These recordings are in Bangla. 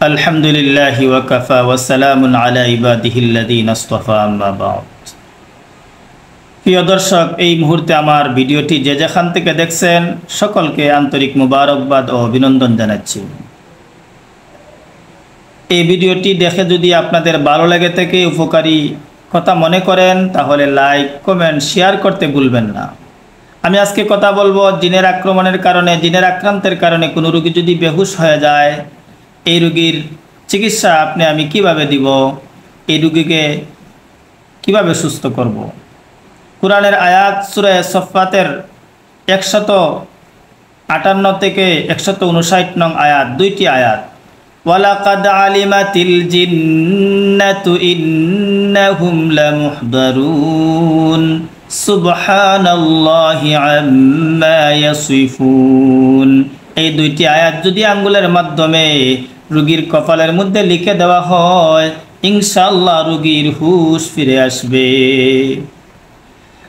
আলহামদুলিল্লাহি ওয়া কাফা ওয়া সালামুন আলা ইবাদিহিল্লাযীনা ইসতাফা আম্মা বা'দ। প্রিয় দর্শক, এই মুহূর্তে আমার ভিডিওটি যে যেখান থেকে দেখছেন সকলকে আন্তরিক মুবারকবাদ ও অভিনন্দন জানাচ্ছি। এই ভিডিওটি দেখে যদি আপনাদের ভালো লেগে থাকে, উপকারী কথা মনে করেন, তাহলে লাইক, কমেন্ট, শেয়ার করতে ভুলবেন না। আমি আজকে কথা বলবো জিনের আক্রমণের কারণে, জিনের আক্রান্তের কারণে কোনো রোগী যদি বেহুশ হয়ে যায়, এই রোগীর চিকিৎসা আমি কিভাবে দিব, এই রোগীকে কিভাবে সুস্থ করব। কুরআনের আয়াত সূরা সফফাতের 158 থেকে 159 নং আয়াত, দুইটি আয়াত। ওয়ালাকাদ আলিমাতিল জিন্নাতু ইন্নাহুম লামুহদারুন সুবহানাল্লাহি আম্মা ইয়াসিফুন। এই দুইটি আয়াত যদি আঙ্গুলের মাধ্যমে রোগীর কপালের মধ্যে লিখে দেওয়া হয়, ইনশাআল্লাহ রোগীর হুঁশ ফিরে আসবে।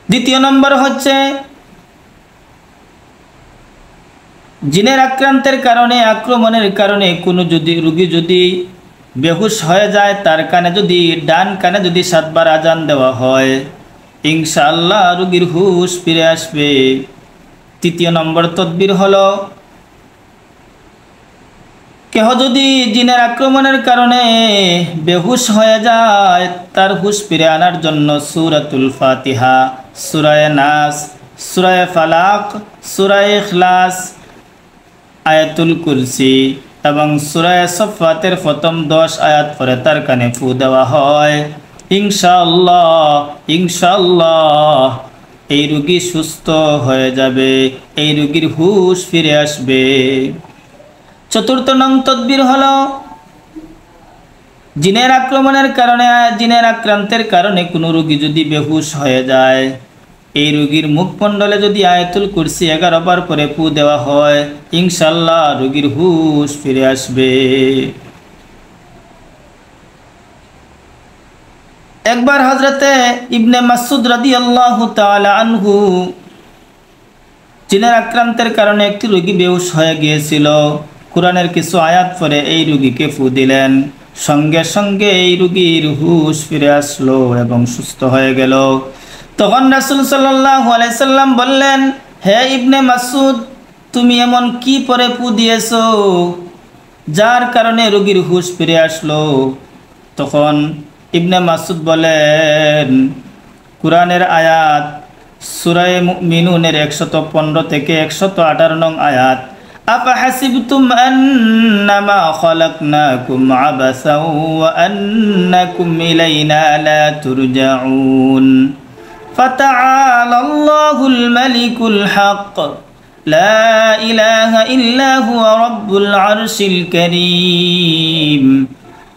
দ্বিতীয় নম্বর হচ্ছে, জিনের আক্রান্তের কারণে, আক্রমণের কারণে কোনো রোগী যদি বেহুশ হয়ে যায়, তার কানে যদি, ডান কানে যদি 7 বার আজান দেওয়া হয়, ইনশাআল্লাহ রোগীর হুঁশ ফিরে আসবে। তৃতীয় নম্বর তদবির হলো, কেহ যদি জিনের আক্রমণের কারণে বেহুশ হয়ে যায়, তার হুঁশ ফিরে আনার জন্য সূরাতুল ফাতিহা, সূরা নাস, সূরা ফালাক, সূরা ইখলাস, আয়াতুল কুরসি এবং সূরা সফফাতের প্রথম 10 আয়াত পরে তার কানে ফু দেওয়া হয়, ইনশাআল্লাহ এই রোগী সুস্থ হয়ে যাবে, এই রোগীর হুঁশ ফিরে আসবে। চতুর্থ নং তদবির হলো, জিনের আক্রমণের কারণে, জিনের আক্রান্তের কারণে কোনো রোগী যদি বেহুশ হয়ে যায়, এই রোগীর মুখমণ্ডলে যদি আয়াতুল কুরসি 11 বার করে ফু দেওয়া হয়, ইনশাআল্লাহ রোগীর হুঁশ ফিরে আসবে। একবার হযরতে ইবনে মাসউদ রাদিয়াল্লাহু তাআলা আনহু, জিনের আক্রান্তের কারণে একটি রোগী বেহুশ হয়ে গিয়েছিল। কুরআনের কিছু আয়াত পরে এই রোগীকে ফু দিলেন, সঙ্গে সঙ্গে এই রোগীর হুঁশ ফিরে আসলো এবং সুস্থ হয়ে গেল। তখন রাসূল সাল্লাল্লাহু আলাইহি সাল্লাম বললেন, হে ইবনে মাসউদ, তুমি এমন কি পরে ফু দিয়েছো যার কারণে রোগীর হুঁশ ফিরে আসলো? তখন ইবনে মাসউদ বলেন, কুরআনের আয়াত সূরা মুমিনুনের 115 থেকে 118 নং আয়াত, আফাহাসিবতুম আন্নামা খালাকনাকুম আবাসাও ওয়া আন্নাকুম ইলাইনা লা তুরজাউন ফাতাআলাল্লাহুল মালিকুল হক লা ইলাহা ইল্লা হুয়া রাব্বুল আরশিল কারীম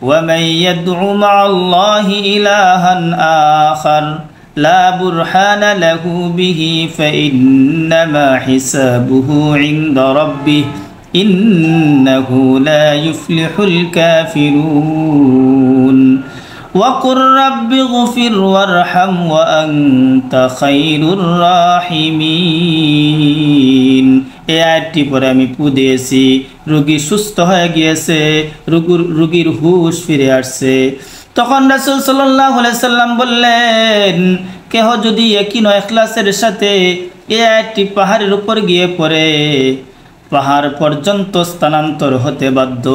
ওয়া মান ইয়াদউ মা'আল্লাহি ইলাহান আখার লা বুরহানা লাহু বিহি ফাইন্নামা হিসাবুহু ইনদা রাব্বিহ ইন্নাহু লা ইউফলিহুল কাফিরুন ওয়াকুর রাব্বি গফির ওয়ারহাম ওয়া আনতা খায়রুর রাহিমিন। এই আয়াতটি পরে আমি ফু দিয়েছি, রোগী সুস্থ হয়ে গিয়েছে, রোগীর হুঁশ ফিরে আসছে। তখন রাসূল সাল্লাল্লাহু আলাইহি সাল্লাম বললেন, কেহ যদি ইয়াকিন ও ইখলাসের সাথে এই আয়াতটি পাহাড়ের উপর গিয়ে পড়ে, পাহাড় পর্যন্ত স্থানান্তর হতে বাধ্য।